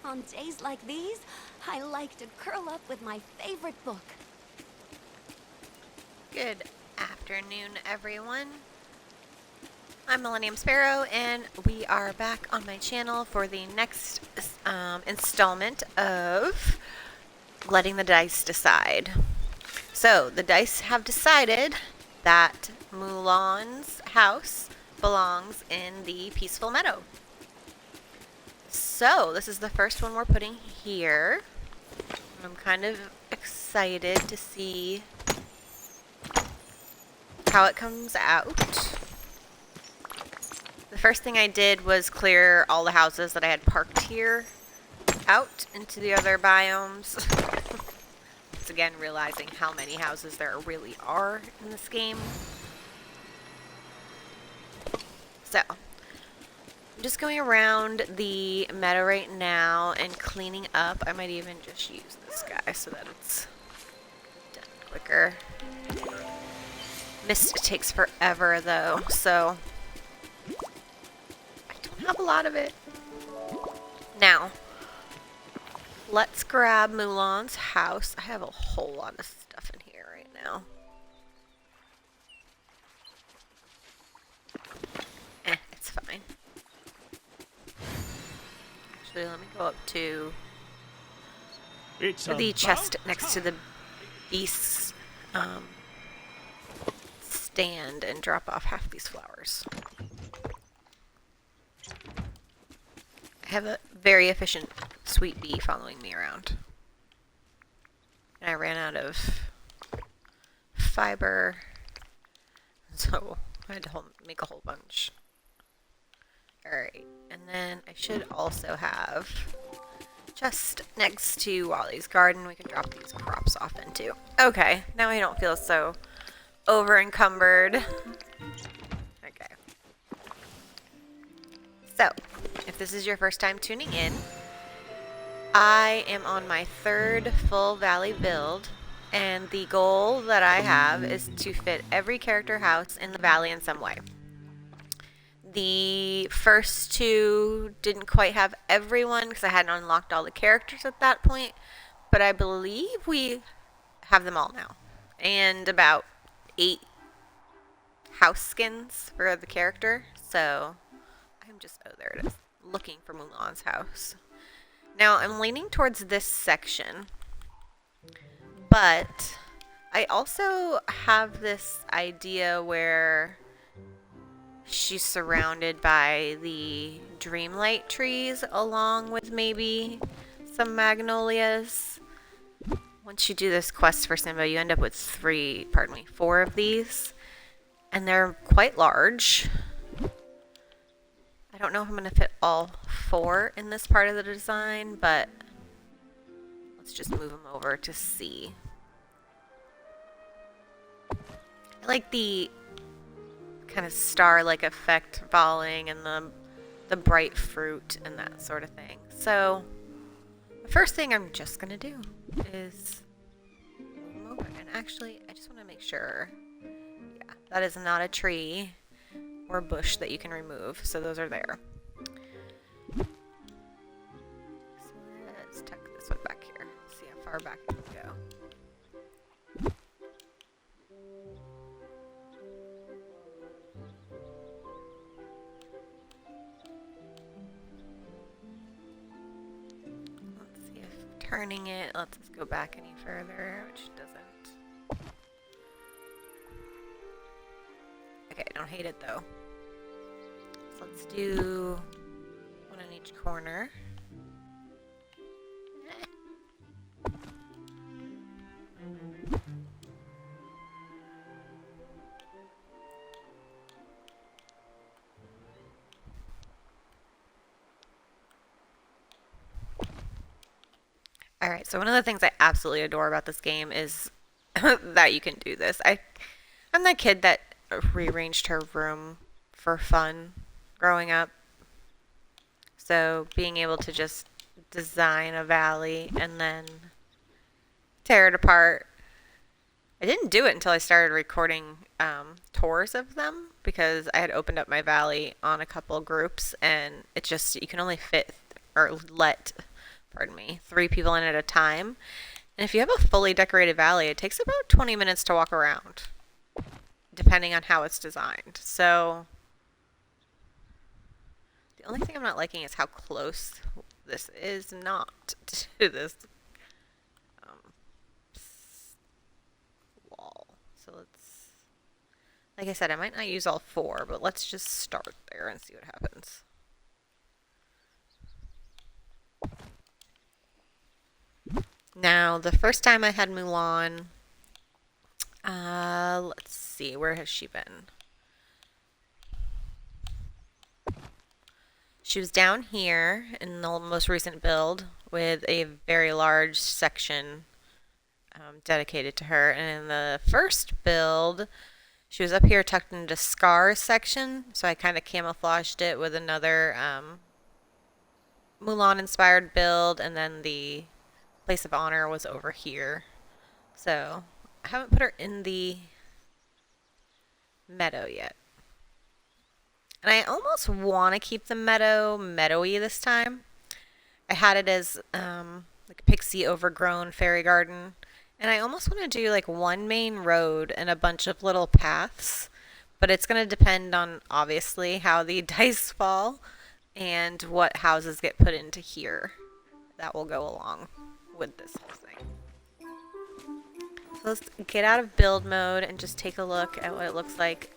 On days like these, I like to curl up with my favorite book. Good afternoon, everyone. I'm Millennium Sparrow, and we are back on my channel for the next installment of Letting the Dice Decide. So, the dice have decided that Mulan's house belongs in the peaceful meadow. So, this is the first one we're putting here. I'm kind of excited to see how it comes out. The first thing I did was clear all the houses that I had parked here out into the other biomes. Once again, realizing how many houses there really are in this game. So, I'm just going around the meadow right now and cleaning up. I might even just use this guy so that it's done quicker. Mist takes forever though, so I don't have a lot of it. Now, let's grab Mulan's house. I have a whole lot of stuff in here right now. It's fine. Actually, let me go up to the chest next to the beast's stand and drop off half these flowers. I have a very efficient sweet bee following me around. And I ran out of fiber, so I had to make a whole bunch. Alright, and then I should also have, just next to Wally's garden, we can drop these crops off into. Okay, now I don't feel so over encumbered. Okay. So, if this is your first time tuning in, I am on my third full valley build, and the goal that I have is to fit every character house in the valley in some way. The first two didn't quite have everyone because I hadn't unlocked all the characters at that point, but I believe we have them all now. And about 8 house skins for the character, so I'm just, oh there it is, looking for Mulan's house. Now I'm leaning towards this section, but I also have this idea where she's surrounded by the Dreamlight trees along with maybe some magnolias. Once you do this quest for Simba, you end up with 4 of these, and they're quite large. I don't know if I'm going to fit all 4 in this part of the design, but let's just move them over to see. I like the kind of star-like effect falling and the bright fruit and that sort of thing. So the first thing I'm just going to do is move them over. And actually, I just want to make sure, yeah, that is not a tree or bush that you can remove, so those are there. So let's tuck this one back here. See how far back it can go. Let's see if turning it lets us go back any further, which doesn't. Okay, I don't hate it though. So let's do one on each corner. Alright, so one of the things I absolutely adore about this game is that you can do this. I'm that kid that rearranged her room for fun growing up. So being able to just design a valley and then tear it apart. I didn't do it until I started recording tours of them because I had opened up my valley on a couple groups, and it just, you can only fit or let pardon me, 3 people in at a time. And if you have a fully decorated valley, it takes about 20 minutes to walk around, depending on how it's designed. So the only thing I'm not liking is how close this is not to this wall. So let's, like I said, I might not use all 4, but let's just start there and see what happens. Now, the first time I had Mulan, let's see, where has she been? She was down here in the most recent build with a very large section dedicated to her. And in the first build, she was up here tucked into Scar's section. So I kind of camouflaged it with another Mulan-inspired build. And then the place of honor was over here. So I haven't put her in the Meadow yet. And I almost want to keep the meadowy this time. I had it as like a pixie overgrown fairy garden. And I almost want to do like one main road and a bunch of little paths. But it's going to depend on, obviously, how the dice fall and what houses get put into here. That will go along with this whole thing. So let's get out of build mode and just take a look at what it looks like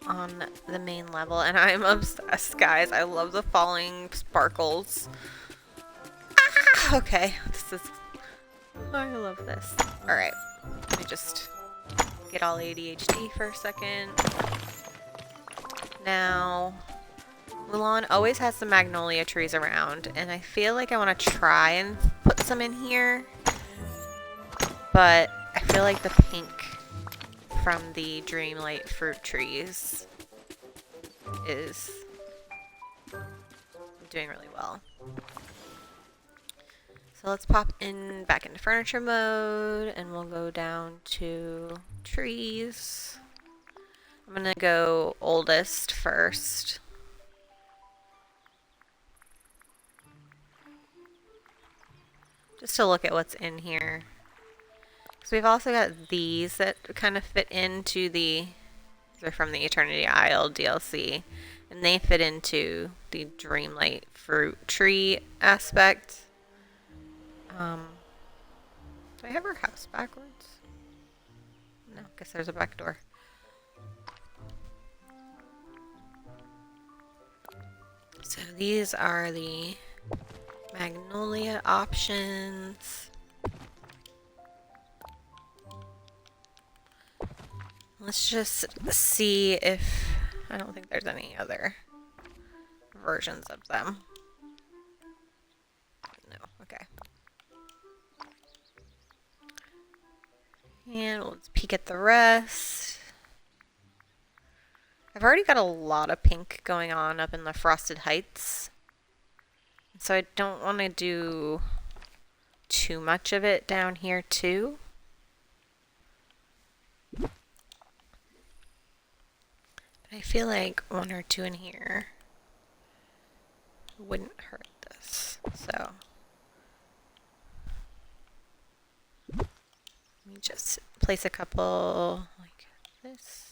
on the main level. And I'm obsessed, guys. I love the falling sparkles. Ah, okay, this is, I love this. Alright, let me just get all ADHD for a second. Now, Mulan always has some magnolia trees around, and I feel like I want to try and put some in here, but I feel like the pink from the Dreamlight fruit trees is doing really well. So let's pop in back into furniture mode and we'll go down to trees. I'm gonna go oldest first. Just to look at what's in here. So we've also got these that kind of fit into the, they're from the Eternity Isle DLC, and they fit into the Dreamlight fruit tree aspect. Do I have her house backwards? No, guess there's a back door. So these are the magnolia options. Let's just see if, I don't think there's any other versions of them. No, okay. And we'll peek at the rest. I've already got a lot of pink going on up in the Frosted Heights. So I don't want to do too much of it down here too. I feel like 1 or 2 in here wouldn't hurt this. So let me just place a couple like this.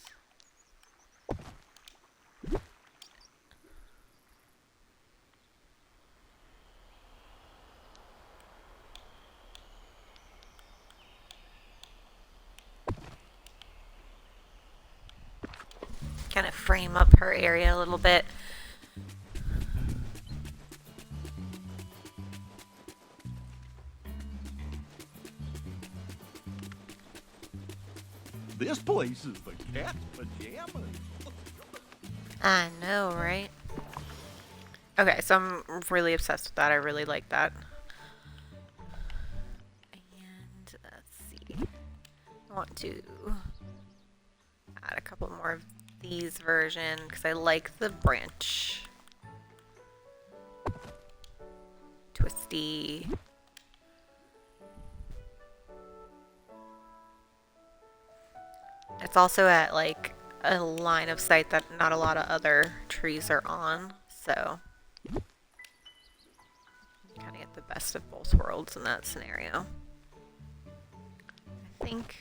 Kind of frame up her area a little bit. This place is the cat's pajamas. I know, right? Okay, so I'm really obsessed with that. I really like that. And let's see. I want to add a couple more of these version because I like the branch. Twisty. It's also at like a line of sight that not a lot of other trees are on, so kind Kind of get the best of both worlds in that scenario. I think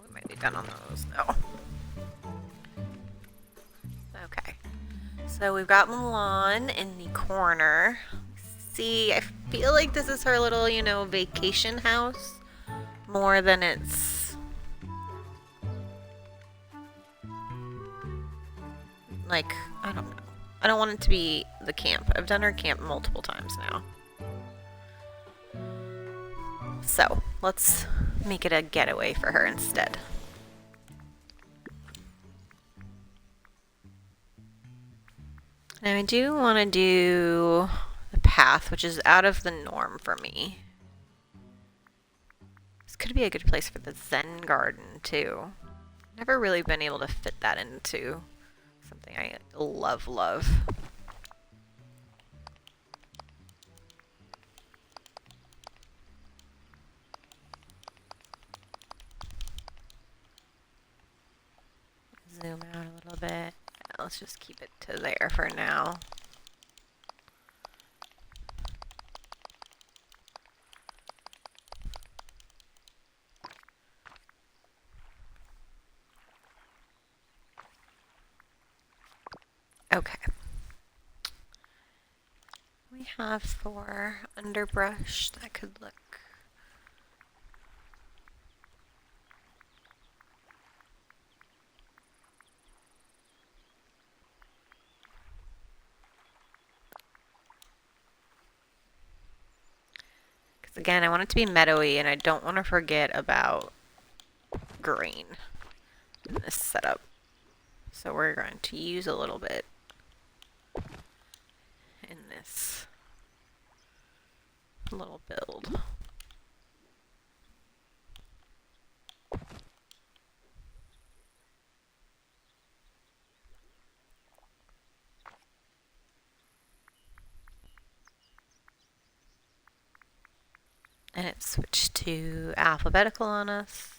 we might be done on those. No. Okay. So we've got Mulan in the corner. See, I feel like this is her little, you know, vacation house more than it's like, I don't know. I don't want it to be the camp. I've done her camp multiple times now. So, let's make it a getaway for her instead. Now I do want to do the path, which is out of the norm for me. This could be a good place for the Zen garden too. Never really been able to fit that into something I love. Zoom out a little bit. Let's just keep it to there for now. Okay. We have for underbrush that could look again, I want it to be meadowy, and I don't want to forget about green in this setup. So we're going to use a little bit in this little build. And it switched to alphabetical on us.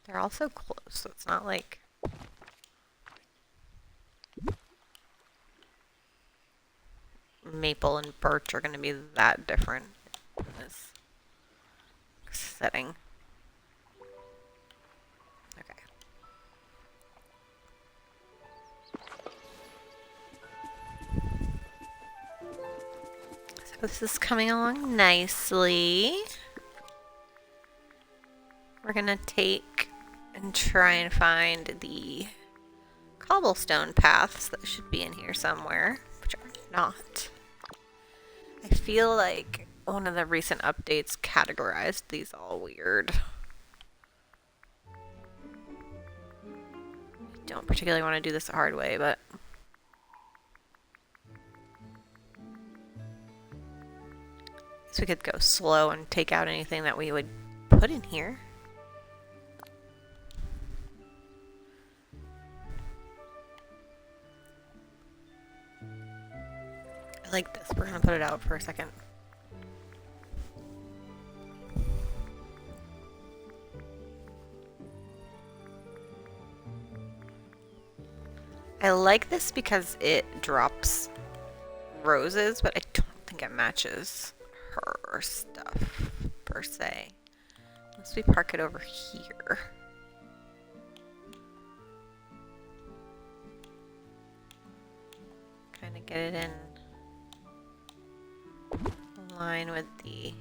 They're also close, so it's not like maple and birch are going to be that different in this setting. Okay. So this is coming along nicely. We're going to take and try and find the cobblestone paths that should be in here somewhere, which are not. I feel like one of the recent updates categorized these all weird. I don't particularly want to do this the hard way, but so we could go slow and take out anything that we would put in here. I like this. We're gonna put it out for a second. I like this because it drops roses, but I don't think it matches her stuff per se. Unless we park it over here. Kind of get it in line with the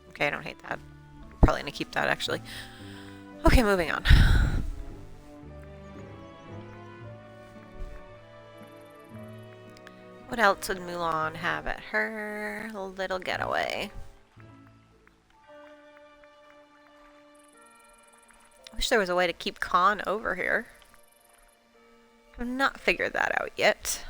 okay, I don't hate that. Probably gonna keep that actually. Okay, moving on. What else would Mulan have at her little getaway? I wish there was a way to keep Khan over here. I've not figured that out yet.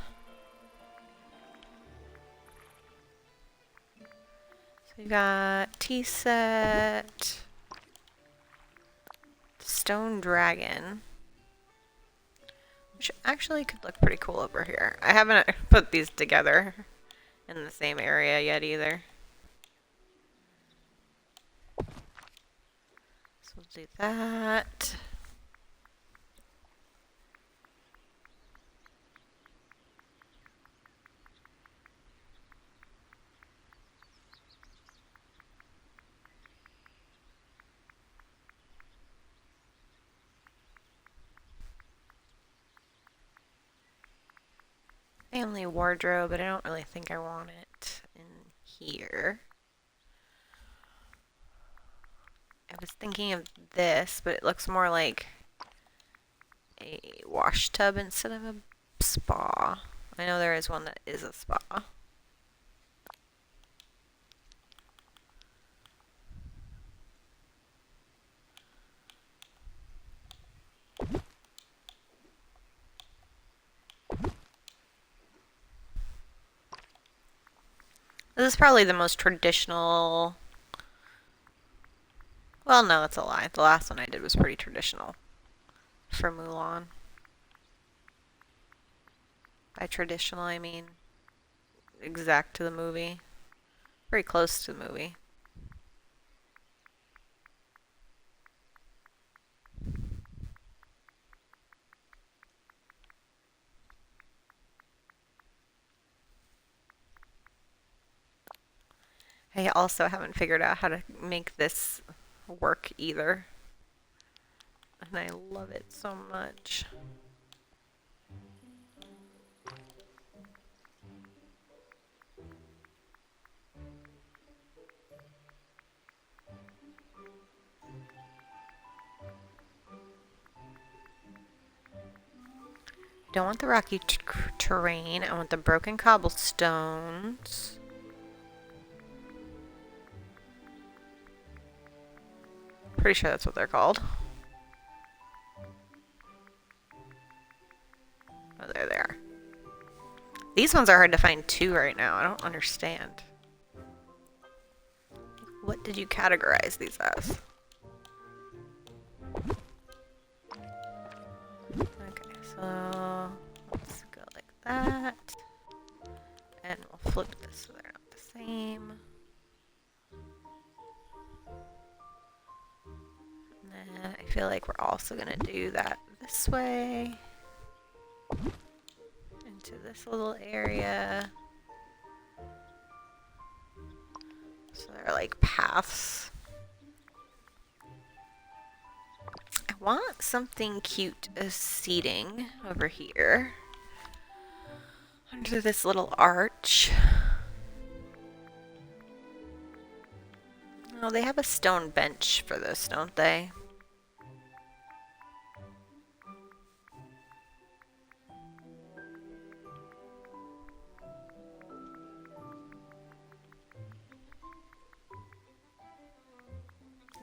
So we got tea set, stone dragon, which actually could look pretty cool over here. I haven't put these together in the same area yet either. we'll do that. Family wardrobe, but I don't really think I want it in here. I was thinking of this, but it looks more like a wash tub instead of a spa. I know there is one that is a spa. This is probably the most traditional. Well, no, that's a lie. The last one I did was pretty traditional for Mulan. By traditional, I mean exact to the movie. Very close to the movie. I also haven't figured out how to make this work either. And I love it so much. I don't want the rocky terrain. I want the broken cobblestones. Pretty sure that's what they're called. Oh, there they are. These ones are hard to find too right now. I don't understand. What did you categorize these as? Okay, so let's go like that. And we'll flip this so they're not the same. And then I feel like we're also going to do that this way. Into this little area. So they're like paths. I want something cute as seating over here. Under this little arch. Oh, they have a stone bench for this, don't they?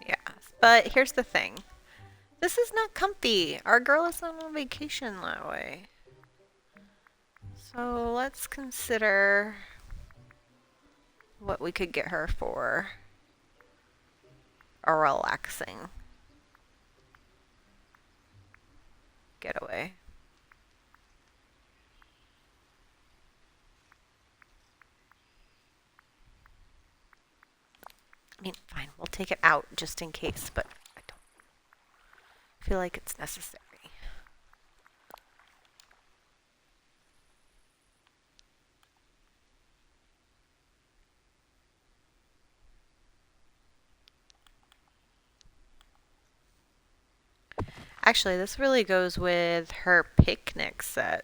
Yeah, but here's the thing. This is not comfy. Our girl is not on vacation that way. So let's consider what we could get her for a relaxing getaway. I mean, fine, we'll take it out just in case, but I don't feel like it's necessary. Actually, this really goes with her picnic set.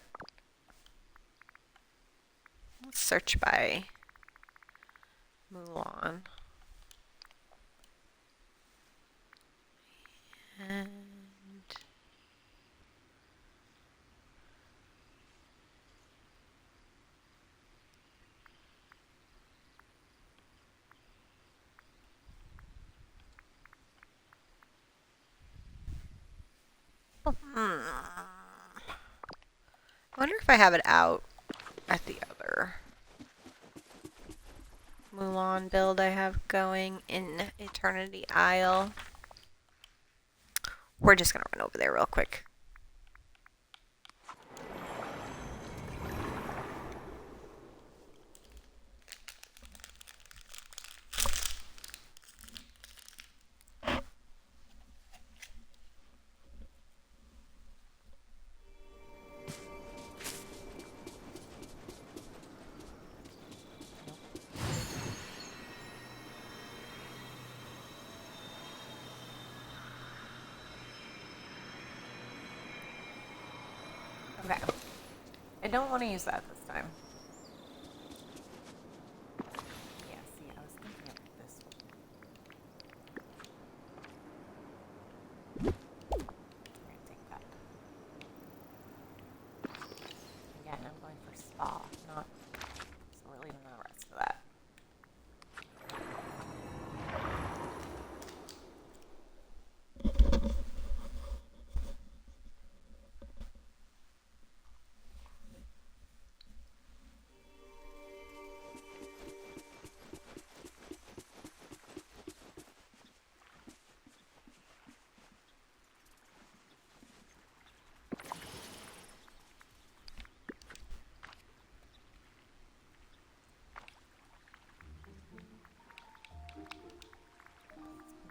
Let's search by Mulan. And I wonder if I have it out at the other Mulan build I have going in Eternity Isle. We're just gonna run over there real quick. Okay. I don't want to use that this time. Yeah, see, I was thinking of this one. I'm going to take that. Again, I'm going for spa, not... So we're leaving the rest of that.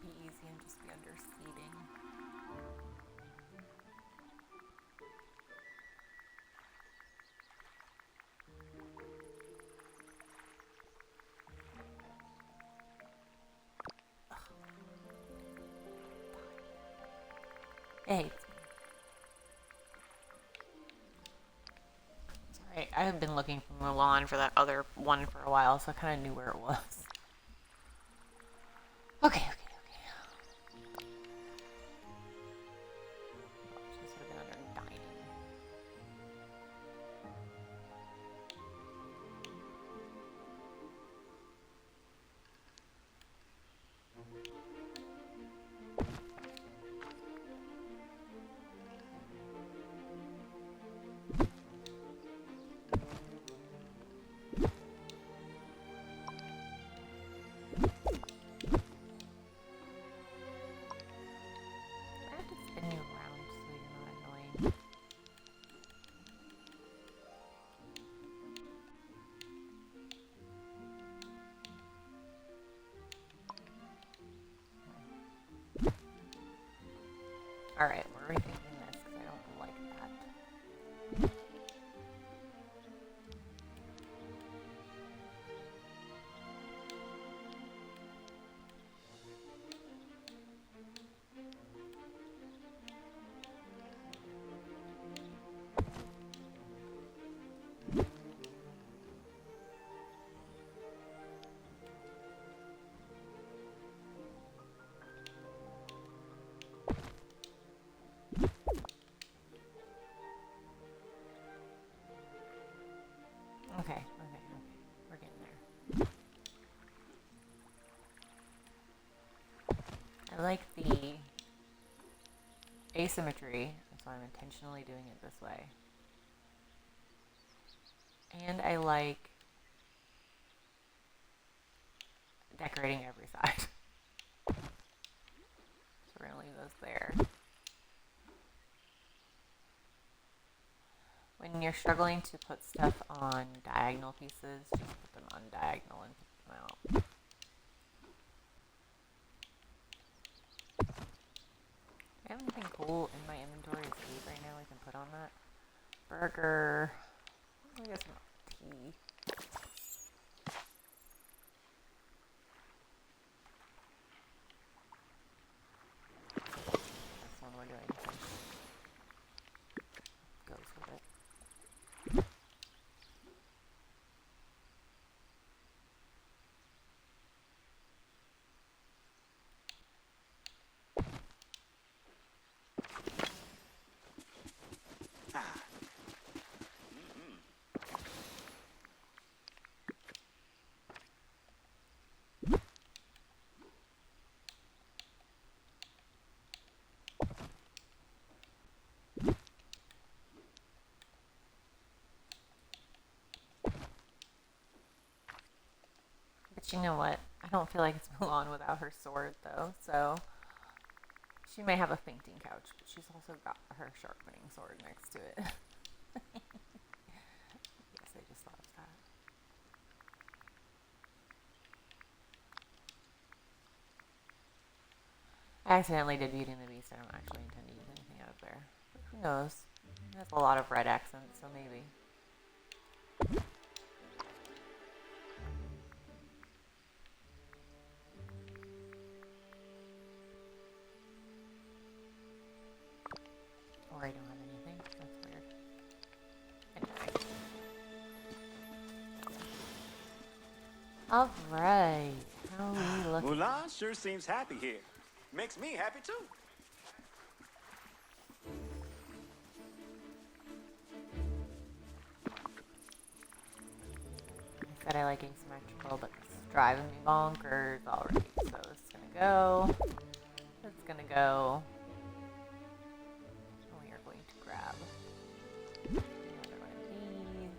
Be easy and just be under seating. Hey. Sorry, I have been looking for Mulan for that other one for a while, so I kind of knew where it was. Okay. This would have been under dining. I have to spin you around so you're not annoying. Alright, we're rethinking this because I don't like that. Okay. We're getting there. I like the asymmetry, so I'm intentionally doing it this way. And I like decorating every side. So we're going to leave those there. When you're struggling to put stuff on diagonal pieces, just put them on diagonal and pick them out. Do I have anything cool in my inventory to eat right now we can put on that? Burger. I guess not. Tea. That's one we're doing. Goes with it. But you know what? I don't feel like it's Mulan without her sword, though, so she may have a fainting couch, but she's also got her sharpening sword next to it. Yes, I just thought of that. I accidentally did Beauty and the Beast. I don't actually intend to use anything out of there. But who knows? It has a lot of red accents, so maybe. Or I don't have anything. That's weird. All right. How are we looking? Mulan sure seems happy here. Makes me happy too. I said I like asymmetrical, but this is driving me bonkers already. So this is gonna go. This is gonna go. And we are going to grab another one of these.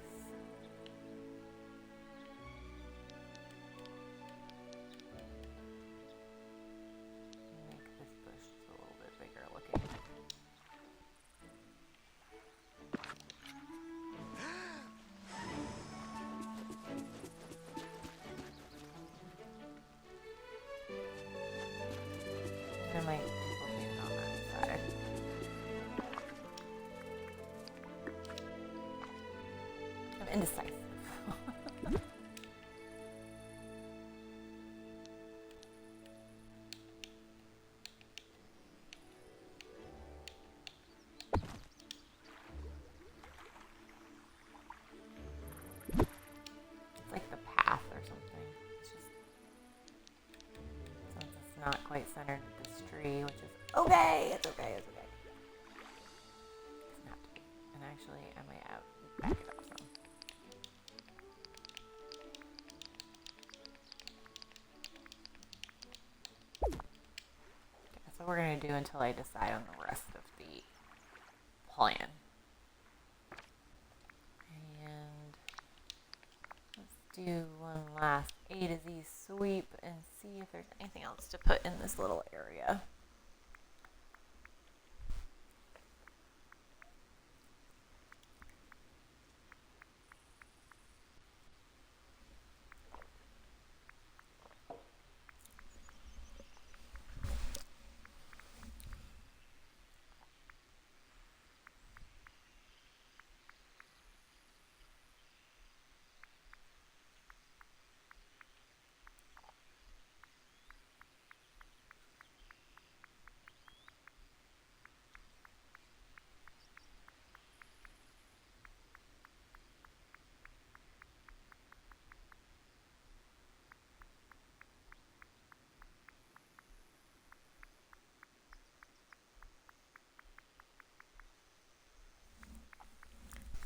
Make this bush just a little bit bigger looking. I might duplicate it on that side. I'm indecisive. It's like the path or something. It's just since it's not quite centered with this tree, which is okay. It's okay. It's okay. Doesn't have to be. And actually, I might back it up some. Okay, that's what we're gonna do until I decide on the rest of the plan. And let's do one last A to Z sweep and see if there's anything else to put in this little area.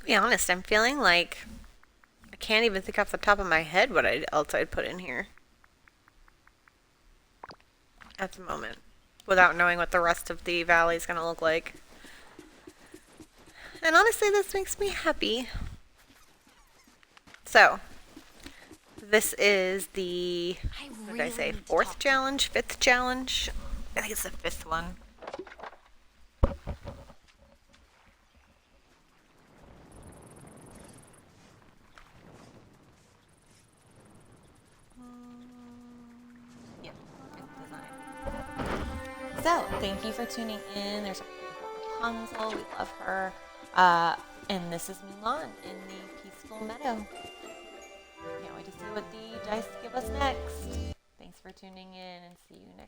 To be honest, I'm feeling like I can't even think off the top of my head what else I'd put in here at the moment, without knowing what the rest of the valley is going to look like. And honestly, this makes me happy. So, this is the, what did I say, fourth challenge? Fifth challenge? I think it's the fifth one. Yep, fifth design. So, thank you for tuning in. There's Rapunzel, we love her. And this is Mulan in the peaceful meadow. Can't wait to see what the dice give us next. Thanks for tuning in and see you next